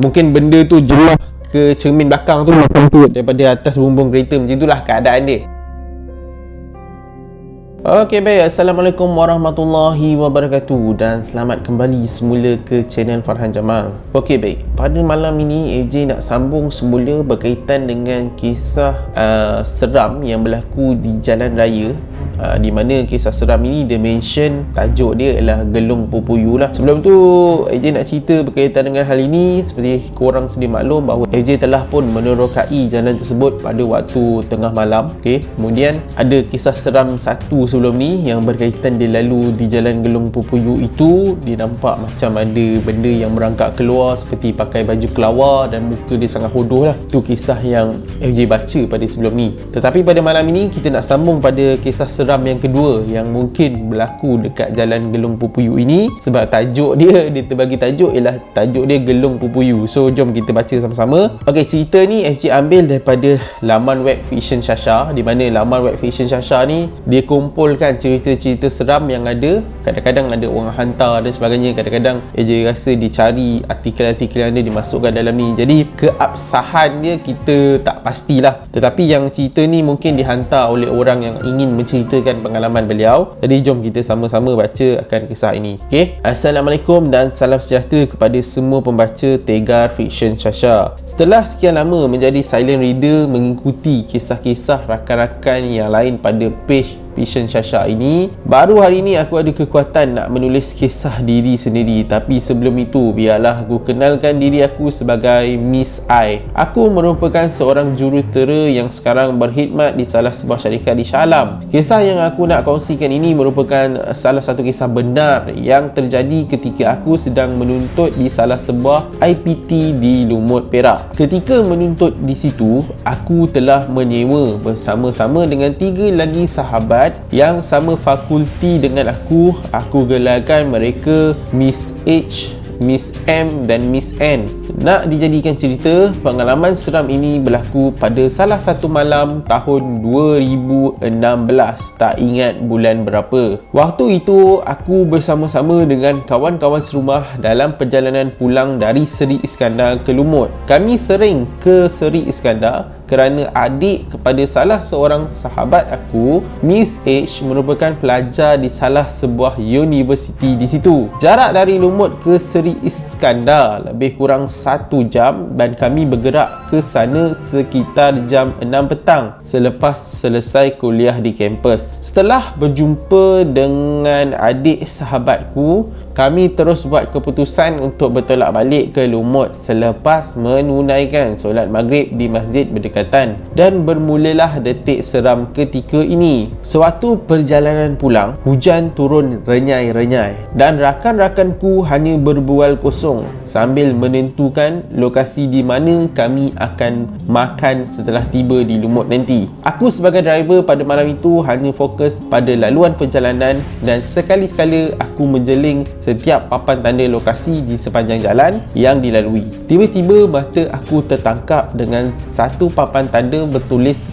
Mungkin benda tu jelah ke cermin belakang tu macam tu daripada atas bumbung kereta. Macam itulah keadaan dia. Okey baik, Assalamualaikum warahmatullahi wabarakatuh dan selamat kembali semula ke channel Farhan Jamal. Okey baik, pada malam ini AJ nak sambung semula berkaitan dengan kisah seram yang berlaku di jalan raya. Di mana kisah seram ini dia mention tajuk dia ialah Gelung Pupuyu lah. Sebelum tu AJ nak cerita berkaitan dengan hal ini. Seperti korang sedia maklum bahawa AJ telah pun menerokai jalan tersebut pada waktu tengah malam. Okey, kemudian ada kisah seram satu sebelum ni yang berkaitan dia lalu di jalan Gelung Pupuyu itu. Dia nampak macam ada benda yang merangkak keluar seperti pakai baju kelawar dan muka dia sangat bodoh lah. Itu kisah yang AJ baca pada sebelum ni. Tetapi pada malam ini kita nak sambung pada kisah seram yang kedua yang mungkin berlaku dekat jalan Gelung Pupuyu ini. Sebab tajuk dia terbagi tajuk ialah tajuk dia Gelung Pupuyu. So jom kita baca sama-sama. Okey, cerita ni AJ ambil daripada laman web Fiction Shasha, di mana laman web Fiction Shasha ni dia kumpulkan cerita-cerita seram yang ada. Kadang-kadang ada orang hantar dan sebagainya. Kadang-kadang AJ rasa dicari artikel-artikel yang ada dimasukkan dalam ni. Jadi keabsahan dia kita tak pastilah. Tetapi yang cerita ni mungkin dihantar oleh orang yang ingin menceritakan pengalaman beliau. Jadi jom kita sama-sama baca akan kisah ini. Okey. Assalamualaikum dan salam sejahtera kepada semua pembaca Tegar Fiction Shasha. Setelah sekian lama menjadi silent reader mengikuti kisah-kisah rakan-rakan yang lain pada page Fiction Shasha ini, baru hari ini aku ada kekuatan nak menulis kisah diri sendiri. Tapi sebelum itu, biarlah aku kenalkan diri aku sebagai Miss I. Aku merupakan seorang jurutera yang sekarang berkhidmat di salah sebuah syarikat di Shah Alam. Kisah yang aku nak kongsikan ini merupakan salah satu kisah benar yang terjadi ketika aku sedang menuntut di salah sebuah IPT di Lumut, Perak. Ketika menuntut di situ, aku telah menyewa bersama-sama dengan 3 lagi sahabat yang sama fakulti dengan aku. Aku gelarkan mereka Miss H, Miss M dan Miss N. Nak dijadikan cerita, pengalaman seram ini berlaku pada salah satu malam tahun 2016. Tak ingat bulan berapa. Waktu itu aku bersama-sama dengan kawan-kawan serumah dalam perjalanan pulang dari Seri Iskandar ke Lumut. Kami sering ke Seri Iskandar kerana adik kepada salah seorang sahabat aku, Miss H, merupakan pelajar di salah sebuah universiti di situ. Jarak dari Lumut ke Seri Iskandar lebih kurang 1 jam dan kami bergerak ke sana sekitar jam 6 petang selepas selesai kuliah di kampus. Setelah berjumpa dengan adik sahabatku, kami terus buat keputusan untuk bertolak balik ke Lumut selepas menunaikan solat maghrib di masjid berdekatan. Dan bermulalah detik seram ketika ini. Sewaktu perjalanan pulang, hujan turun renyai-renyai dan rakan-rakanku hanya berbual kosong sambil menentukan lokasi di mana kami akan makan setelah tiba di Lumut nanti. Aku sebagai driver pada malam itu hanya fokus pada laluan perjalanan dan sekali-sekala aku menjeling setiap papan tanda lokasi di sepanjang jalan yang dilalui. Tiba-tiba mata aku tertangkap dengan satu papan tanda bertulis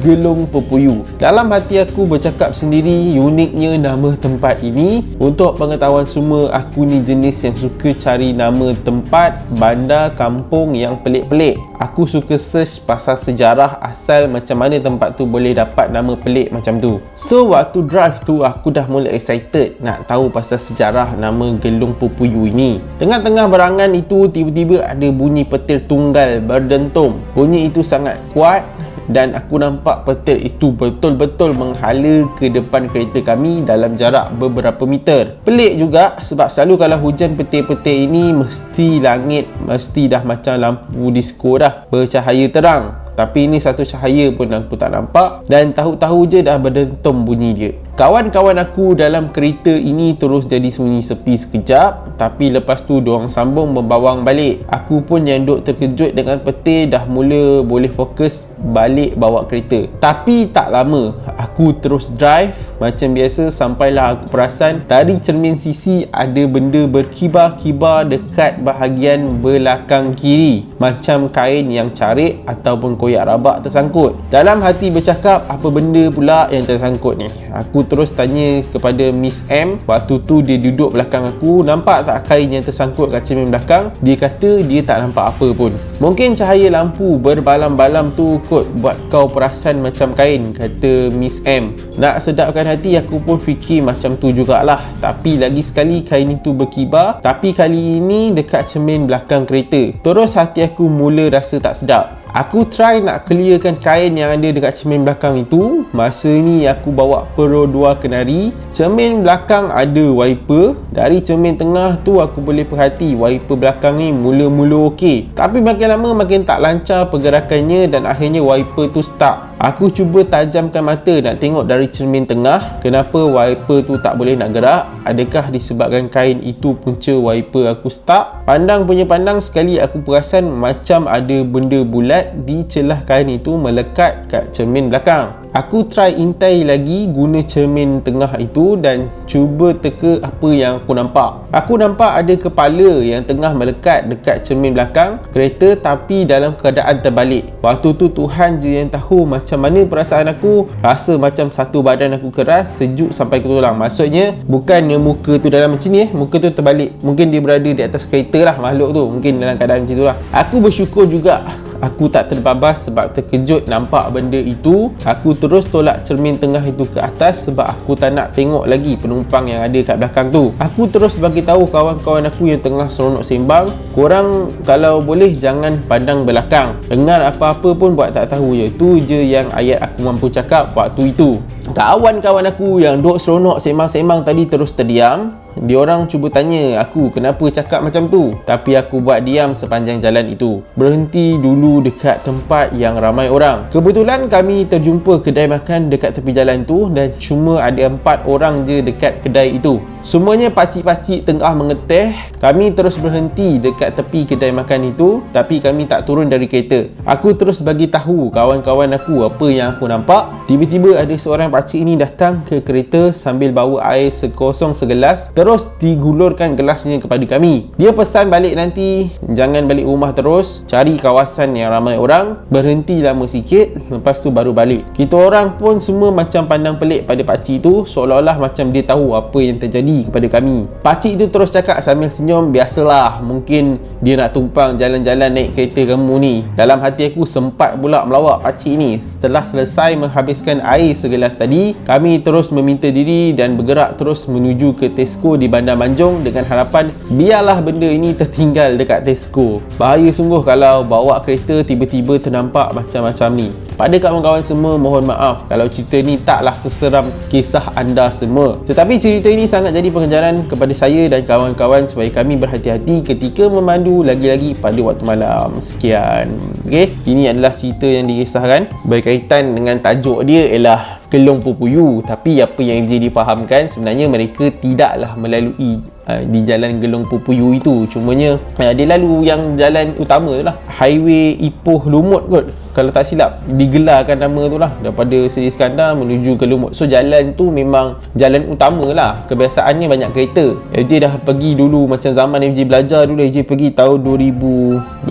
Gelung Pupuyu. Dalam hati aku bercakap sendiri, uniknya nama tempat ini. Untuk pengetahuan semua, aku ni jenis yang suka cari nama tempat, bandar, kampung yang pelik-pelik. Aku suka search pasal sejarah asal macam mana tempat tu boleh dapat nama pelik macam tu. So waktu drive tu aku dah mula excited nak tahu pasal sejarah nama Gelung Pupuyu ini. Tengah-tengah berangan itu tiba-tiba ada bunyi petir tunggal berdentum. Bunyi itu sangat kuat dan aku nampak petir itu betul-betul menghala ke depan kereta kami dalam jarak beberapa meter. Pelik juga sebab selalu kalau hujan petir-petir ini mesti langit mesti dah macam lampu disco dah, bercahaya terang. Tapi ini satu cahaya pun aku tak nampak dan tahu-tahu je dah berdentum bunyi dia. Kawan-kawan aku dalam kereta ini terus jadi sunyi sepi sekejap, tapi lepas tu diorang sambung membawang balik. Aku pun yang duk terkejut dengan petir dah mula boleh fokus balik bawa kereta. Tapi tak lama, aku terus drive macam biasa sampailah aku perasan dari cermin sisi ada benda berkibar-kibar dekat bahagian belakang kiri, macam kain yang carik ataupun koyak rabak tersangkut. Dalam hati bercakap, apa benda pula yang tersangkut ni? Aku terus tanya kepada Miss M. Waktu tu dia duduk belakang aku. Nampak tak kain yang tersangkut kat cermin belakang? Dia kata dia tak nampak apa pun. Mungkin cahaya lampu berbalam-balam tu kot buat kau perasan macam kain, kata Miss M. Nak sedapkan hati, aku pun fikir macam tu jugalah. Tapi lagi sekali kain itu berkibar, tapi kali ini dekat cermin belakang kereta. Terus hati aku mula rasa tak sedap. Aku try nak clearkan kain yang ada dekat cermin belakang itu. Masa ni aku bawa Pro 2 kenari. Cermin belakang ada wiper. Dari cermin tengah tu aku boleh perhati wiper belakang ni mula-mula okey. Tapi makin lama makin tak lancar pergerakannya dan akhirnya wiper tu stuck. Aku cuba tajamkan mata nak tengok dari cermin tengah. Kenapa wiper tu tak boleh nak gerak? Adakah disebabkan kain itu punca wiper aku stuck? Pandang punya pandang, sekali aku perasan macam ada benda bulat di celah kain itu melekat kat cermin belakang. Aku try intai lagi guna cermin tengah itu dan cuba teka apa yang aku nampak. Aku nampak ada kepala yang tengah melekat dekat cermin belakang kereta tapi dalam keadaan terbalik. Waktu tu Tuhan je yang tahu macam mana perasaan aku. Rasa macam satu badan aku keras, sejuk sampai ke tulang. Maksudnya bukannya muka tu dalam macam ni, muka tu terbalik. Mungkin dia berada di atas kereta lah makhluk tu. Mungkin dalam keadaan macam tu lah. Aku bersyukur juga aku tak terbabas sebab terkejut nampak benda itu. Aku terus tolak cermin tengah itu ke atas sebab aku tak nak tengok lagi penumpang yang ada kat belakang tu. Aku terus bagi tahu kawan-kawan aku yang tengah seronok sembang, korang kalau boleh jangan pandang belakang. Dengar apa-apa pun buat tak tahu je. Tu je yang ayat aku mampu cakap waktu itu. Kawan-kawan aku yang duk seronok sembang-sembang tadi terus terdiam. Diorang cuba tanya aku kenapa cakap macam tu, tapi aku buat diam sepanjang jalan itu. Berhenti dulu dekat tempat yang ramai orang. Kebetulan kami terjumpa kedai makan dekat tepi jalan tu dan cuma ada 4 orang je dekat kedai itu. Semuanya pakcik-pakcik tengah mengeteh. Kami terus berhenti dekat tepi kedai makan itu, tapi kami tak turun dari kereta. Aku terus bagi tahu kawan-kawan aku apa yang aku nampak. Tiba-tiba ada seorang pakcik ini datang ke kereta sambil bawa air sekosong segelas, terus digulurkan gelasnya kepada kami. Dia pesan balik nanti jangan balik rumah terus, cari kawasan yang ramai orang, berhenti lama sikit, lepas tu baru balik. Kita orang pun semua macam pandang pelik pada pakcik itu, seolah-olah macam dia tahu apa yang terjadi kepada kami. Pakcik itu terus cakap sambil senyum, biasalah, mungkin dia nak tumpang jalan-jalan naik kereta kamu ni. Dalam hati aku sempat pula melawak pakcik ni. Setelah selesai menghabiskan air segelas tadi, kami terus meminta diri dan bergerak terus menuju ke Tesco di Bandar Manjung dengan harapan biarlah benda ini tertinggal dekat Tesco. Bahaya sungguh kalau bawa kereta tiba-tiba ternampak macam-macam ni. Pada kawan-kawan semua, mohon maaf kalau cerita ni taklah seseram kisah anda semua. Tetapi cerita ini sangat jadi pengajaran kepada saya dan kawan-kawan supaya kami berhati-hati ketika memandu, lagi-lagi pada waktu malam. Sekian. Okey, ini adalah cerita yang dikisahkan berkaitan dengan tajuk dia ialah Gelong Pupuyu. Tapi apa yang FJ difahamkan sebenarnya mereka tidaklah melalui di jalan Gelong Pupuyu itu. Cumanya dia lalu yang jalan utama tu lah, highway Ipoh Lumut kot kalau tak silap, digelarkan nama tu lah, daripada Seri Iskandar menuju ke Lumut. So jalan tu memang jalan utama lah. Kebiasaannya banyak kereta. FJ dah pergi dulu, macam zaman FJ belajar dulu, FJ pergi tahun 2012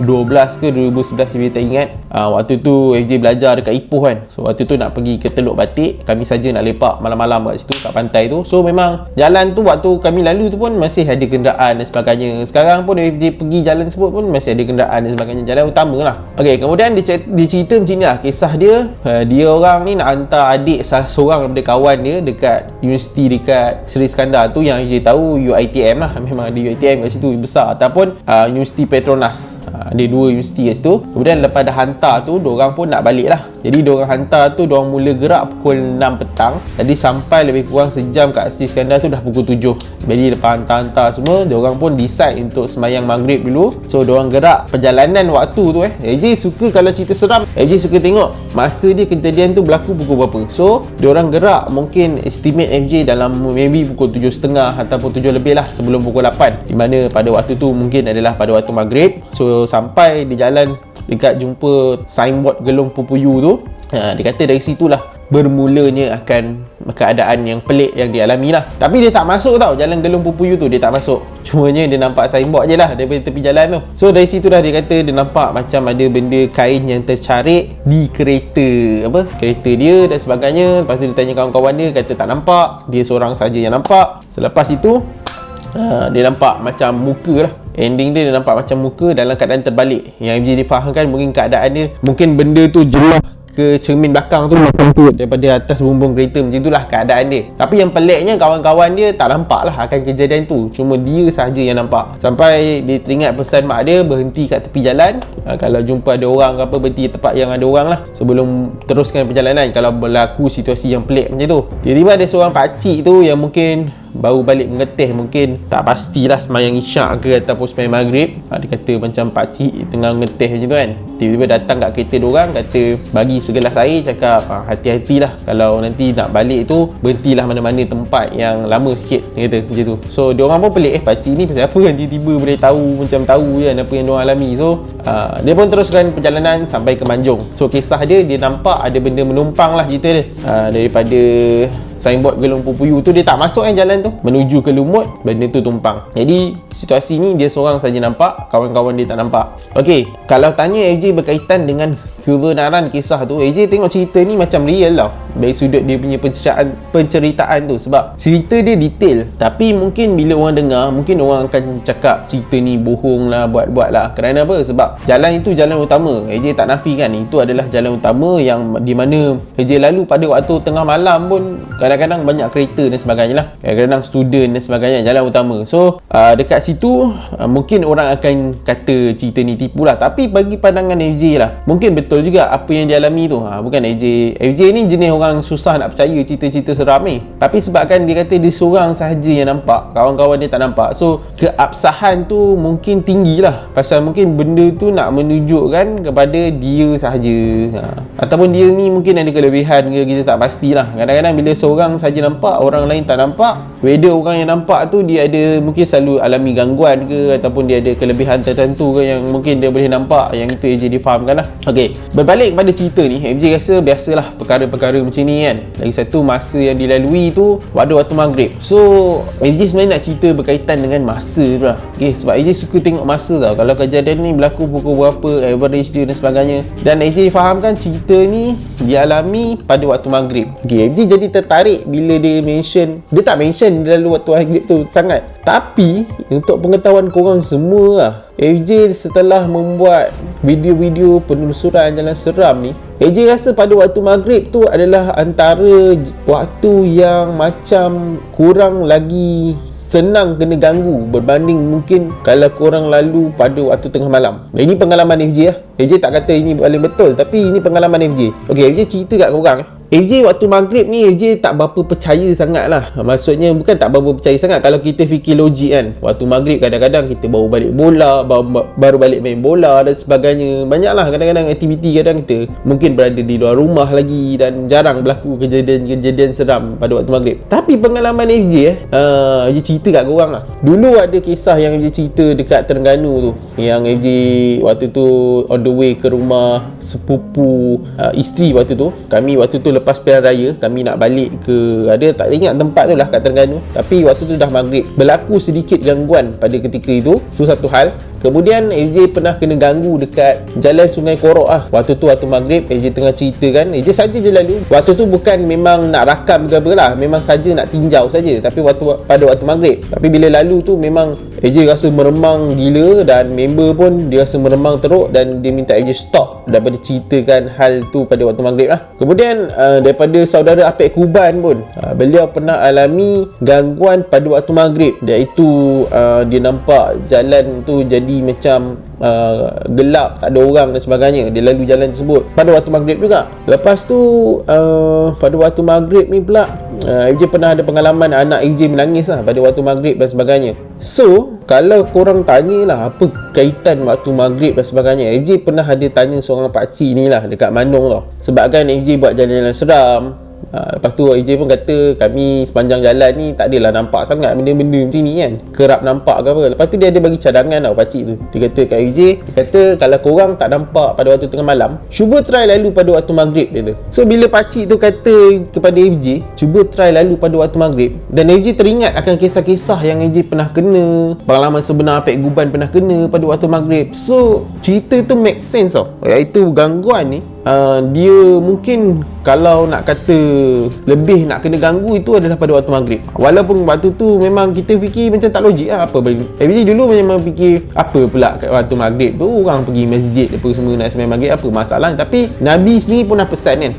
ke 2011 FJ tak ingat. Waktu tu FJ belajar dekat Ipoh kan. So waktu tu nak pergi ke Teluk Batik, kami saja nak lepak malam-malam kat situ, kat pantai tu. So memang jalan tu waktu kami lalu tu pun masih ada kenderaan dan sebagainya. Sekarang pun FJ pergi jalan tersebut pun masih ada kenderaan dan sebagainya. Jalan utama lah. Okay, kemudian dia cerita macam ni lah kisah dia. Dia orang ni nak hantar adik salah seorang daripada kawan dia dekat universiti dekat Seri Iskandar tu, yang dia tahu UiTM lah. Memang ada UiTM kat situ besar, ataupun Universiti Petronas. Ada 2 universiti kat situ. Kemudian lepas dah hantar tu, diorang pun nak balik lah. Jadi diorang hantar tu, diorang mula gerak pukul 6 petang. Jadi sampai lebih kurang sejam kat Seri Iskandar tu dah pukul 7. Jadi lepas hantar semua, diorang pun decide untuk semayang maghrib dulu. So diorang gerak perjalanan waktu tu AJ suka kalau cerita seram, AJ suka tengok masa dia kejadian tu berlaku pukul berapa. So diorang gerak mungkin estimate FJ dalam maybe pukul 7.30 ataupun 7 lebih lah, sebelum pukul 8, di mana pada waktu tu mungkin adalah pada waktu maghrib. So sampai di jalan dekat jumpa signboard Gelong Pupuyu tu, dia kata dari situlah bermulanya akan keadaan yang pelik yang dialami lah. Tapi dia tak masuk tau, jalan Gelung Pupuyu tu dia tak masuk. Cumanya dia nampak signboard je lah daripada tepi jalan tu. So dari situ dah dia kata dia nampak macam ada benda kain yang tercarik di kereta kereta dia dan sebagainya. Lepas tu dia tanya kawan-kawan dia, kata tak nampak, dia seorang saja yang nampak. Selepas itu dia nampak macam muka lah. Ending dia nampak macam muka dalam keadaan terbalik. Yang MJ difahamkan mungkin keadaan dia, mungkin benda tu jelah ke cermin belakang tu macam tu daripada atas bumbung kereta, macam itulah keadaan dia. Tapi yang peliknya kawan-kawan dia tak nampak lah akan kejadian tu, cuma dia sahaja yang nampak. Sampai dia teringat pesan mak dia berhenti kat tepi jalan, kalau jumpa ada orang ke apa, berhenti tempat yang ada orang lah sebelum teruskan perjalanan kalau berlaku situasi yang pelik macam tu. Tiba-tiba ada seorang pakcik tu yang mungkin baru balik mengetih, mungkin tak pastilah semayang isyak ke ataupun semayang maghrib. Dia kata macam pakcik tengah mengetih macam tu kan, tiba-tiba datang kat kereta diorang, kata bagi segelas air, cakap hati-hatilah kalau nanti nak balik tu berhentilah mana-mana tempat yang lama sikit, dia kata macam tu. So diorang pun pelik, pakcik ni pasal apa kan tiba-tiba boleh tahu, macam tahu kan apa yang diorang alami. So dia pun teruskan perjalanan sampai ke Manjung. So kisah dia nampak ada benda menumpang lah cerita dia. Daripada signboard Gelung Pupuyu tu dia tak masuk jalan tu menuju ke Lumut, benda tu tumpang. Jadi situasi ni dia seorang saja nampak, kawan-kawan dia tak nampak. Okey, kalau tanya AJ berkaitan dengan kebenaran kisah tu, AJ tengok cerita ni macam real tau dari sudut dia punya penceritaan tu, sebab cerita dia detail. Tapi mungkin bila orang dengar, mungkin orang akan cakap cerita ni bohong lah, buat-buat lah. Kerana apa? Sebab jalan itu jalan utama. AJ tak nafikan itu adalah jalan utama yang di mana AJ lalu pada waktu tengah malam pun kadang-kadang banyak kereta dan sebagainya lah, kadang-kadang student dan sebagainya, jalan utama. So dekat situ mungkin orang akan kata cerita ni tipu lah. Tapi bagi pandangan AJ lah, mungkin betul juga apa yang dialami tu. Bukan AJ ni jenis orang susah nak percaya cerita-cerita seram ni. Tapi sebabkan dia kata dia seorang sahaja yang nampak, kawan-kawan dia tak nampak, so keabsahan tu mungkin tinggi lah. Pasal mungkin benda tu nak menunjukkan kepada dia sahaja, ataupun dia ni mungkin ada kelebihan ke, kita tak pastilah. Kadang-kadang bila seorang sahaja nampak, orang lain tak nampak, whether orang yang nampak tu dia ada mungkin selalu alami gangguan ke, ataupun dia ada kelebihan tertentu ke yang mungkin dia boleh nampak, yang itu AJ difahamkan lah. Okey, berbalik kepada cerita ni, AJ rasa biasalah perkara-perkara macam ni kan. Lagi satu masa yang dilalui tu waktu maghrib. So AJ sebenarnya nak cerita berkaitan dengan masa tu lah. Okay, sebab AJ suka tengok masa tau, kalau kejadian ni berlaku pukul berapa, average dia dan sebagainya. Dan AJ fahamkan cerita ni dialami pada waktu maghrib. Okay, AJ jadi tertarik bila dia tak mention dia lalu waktu maghrib tu sangat. Tapi untuk pengetahuan korang semua lah, AJ setelah membuat video-video penelusuran jalan seram ni, AJ rasa pada waktu maghrib tu adalah antara waktu yang macam kurang lagi senang kena ganggu berbanding mungkin kalau korang lalu pada waktu tengah malam. Ini pengalaman AJ lah. AJ tak kata ini paling betul, tapi ini pengalaman AJ. Okay, AJ cerita kat korang. AJ waktu maghrib ni AJ tak berapa percaya sangat lah. Maksudnya bukan tak berapa percaya sangat, kalau kita fikir logik kan. Waktu maghrib kadang-kadang kita baru balik bola, baru balik main bola dan sebagainya. Banyak lah kadang-kadang aktiviti, kadang kita mungkin berada di luar rumah lagi dan jarang berlaku kejadian-kejadian seram pada waktu maghrib. Tapi pengalaman AJ AJ cerita kat korang lah. Dulu ada kisah yang AJ cerita dekat Terengganu tu, yang AJ waktu tu on the way ke rumah sepupu isteri waktu tu. Kami waktu tu lepas pilihan raya, kami nak balik ke, ada tak ingat tempat tu lah kat Terengganu, tapi waktu tu dah maghrib. Berlaku sedikit gangguan pada ketika itu, tu satu hal. Kemudian AJ pernah kena ganggu dekat jalan Sungai Korok lah. Waktu tu waktu maghrib AJ tengah cerita kan, AJ saja je lalu. Waktu tu bukan memang nak rakam ke apa lah, memang saja nak tinjau saja. Tapi pada waktu maghrib, tapi bila lalu tu memang AJ rasa meremang gila, dan member pun dia rasa meremang teruk, dan dia minta AJ stop daripada ceritakan hal tu pada waktu maghrib lah. Kemudian daripada saudara Apek Kuban pun, beliau pernah alami gangguan pada waktu maghrib, iaitu dia nampak jalan tu jadi macam gelap, tak ada orang dan sebagainya. Dia lalu jalan tersebut pada waktu maghrib juga. Lepas tu pada waktu maghrib ni pula AJ pernah ada pengalaman anak AJ menangis lah pada waktu maghrib dan sebagainya. So kalau korang tanyalah apa kaitan waktu maghrib dan sebagainya, AJ pernah ada tanya seorang pakcik ni lah dekat Manong tau. Sebab kan AJ buat jalan-jalan seram, Lepas tu AJ pun kata kami sepanjang jalan ni tak adalah nampak sangat benda-benda macam ni kan, kerap nampak ke apa. Lepas tu dia ada bagi cadangan tau pakcik tu. Dia kata kat AJ, dia kata kalau korang tak nampak pada waktu tengah malam, cuba try lalu pada waktu maghrib, dia tu. So bila pakcik tu kata kepada AJ cuba try lalu pada waktu maghrib, dan AJ teringat akan kisah-kisah yang AJ pernah kena, pengalaman sebenar Pek Guban pernah kena pada waktu maghrib. So cerita tu make sense tau, iaitu gangguan ni dia mungkin kalau nak kata lebih nak kena ganggu itu adalah pada waktu maghrib. Walaupun waktu tu memang kita fikir macam tak logik lah, apa AJ dulu memang fikir apa pula kat waktu maghrib tu orang pergi masjid apa semua nak sembahyang maghrib, apa masalah. Tapi Nabi sendiri pun dah pesan kan,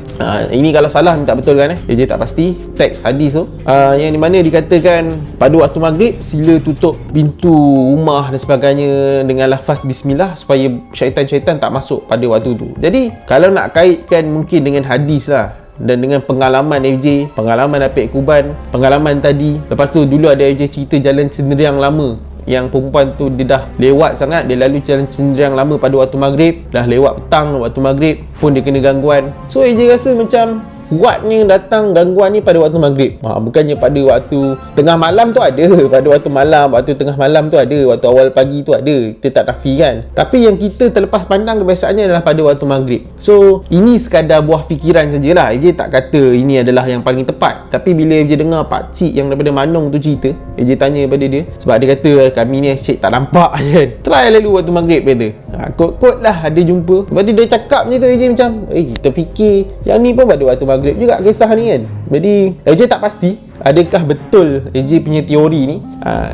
ini kalau salah tak betul kan, AJ tak pasti teks hadis tu, yang di mana dikatakan pada waktu maghrib sila tutup pintu rumah dan sebagainya dengan lafaz bismillah supaya syaitan-syaitan tak masuk pada waktu tu. Jadi kalau nak kaitkan mungkin dengan hadis lah dan dengan pengalaman FJ, pengalaman Apek Kuban, pengalaman tadi. Lepas tu dulu ada FJ cerita jalan Cenderia lama, yang perempuan tu dia dah lewat sangat, dia lalu jalan Cenderia lama pada waktu maghrib, dah lewat petang waktu maghrib pun dia kena gangguan. So AJ rasa macam kuatnya datang gangguan ni pada waktu maghrib, bukannya pada waktu tengah malam tu ada, pada waktu malam, waktu tengah malam tu ada, waktu awal pagi tu ada, kita tak nafi kan. Tapi yang kita terlepas pandang kebiasaannya adalah pada waktu maghrib. So ini sekadar buah fikiran sajalah, AJ tak kata ini adalah yang paling tepat. Tapi bila AJ dengar pakcik yang daripada Manong tu cerita, AJ tanya pada dia, sebab dia kata kami ni asyik tak nampak kan, try lalu waktu maghrib, kata kot-kot lah ada jumpa. Lepas tu dia cakap je tu, AJ macam kita fikir yang ni pun pada waktu maghrib juga kisah ni kan. Jadi AJ tak pasti adakah betul AJ punya teori ni.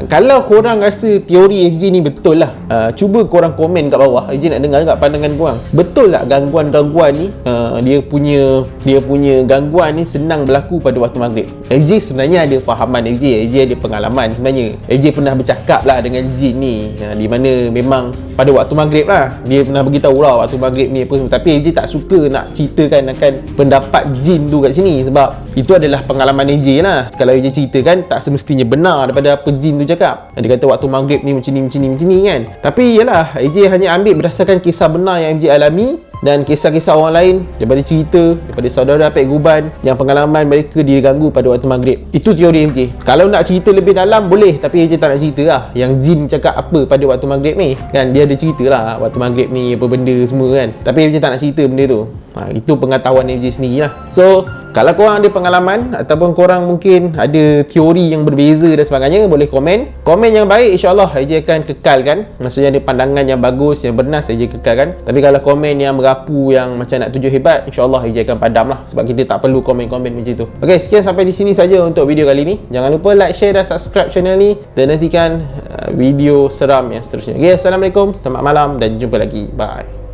Kalau korang rasa teori AJ ni betul lah, cuba korang komen kat bawah. AJ nak dengar kat pandangan korang, betul tak gangguan-gangguan ni, dia punya gangguan ni senang berlaku pada waktu maghrib. AJ sebenarnya ada fahaman, AJ ada pengalaman sebenarnya. AJ pernah bercakap lah dengan jin ni, di mana memang pada waktu maghrib lah dia pernah beritahu lah waktu maghrib ni apa semua. Tapi AJ tak suka nak ceritakan akan pendapat jin tu kat sini, sebab itu adalah pengalaman AJ lah. Kalau AJ ceritakan tak semestinya benar daripada apa jin tu cakap. Dia kata waktu maghrib ni macam ni kan. Tapi yalah, AJ hanya ambil berdasarkan kisah benar yang AJ alami dan kisah-kisah orang lain daripada cerita daripada saudara Pek Guban yang pengalaman mereka diganggu pada waktu maghrib. Itu teori AJ. Kalau nak cerita lebih dalam boleh, tapi AJ tak nak cerita lah yang jin cakap apa pada waktu maghrib ni kan. Dia ada cerita lah waktu maghrib ni apa benda semua kan, tapi AJ tak nak cerita benda tu. Itu pengetahuan AJ sendiri lah. So kalau korang ada pengalaman ataupun korang mungkin ada teori yang berbeza dan sebagainya, boleh komen yang baik, insyaAllah AJ akan kekalkan. Maksudnya ada pandangan yang bagus, yang bernas, AJ kekalkan. Tapi kalau komen yang merapu, yang macam nak tujuh hebat, insyaAllah AJ akan padam lah, sebab kita tak perlu komen-komen macam tu. Ok, sekian sampai di sini saja untuk video kali ni. Jangan lupa like, share dan subscribe channel ni, dan nantikan video seram yang seterusnya. Ok, Assalamualaikum, selamat malam dan jumpa lagi. Bye.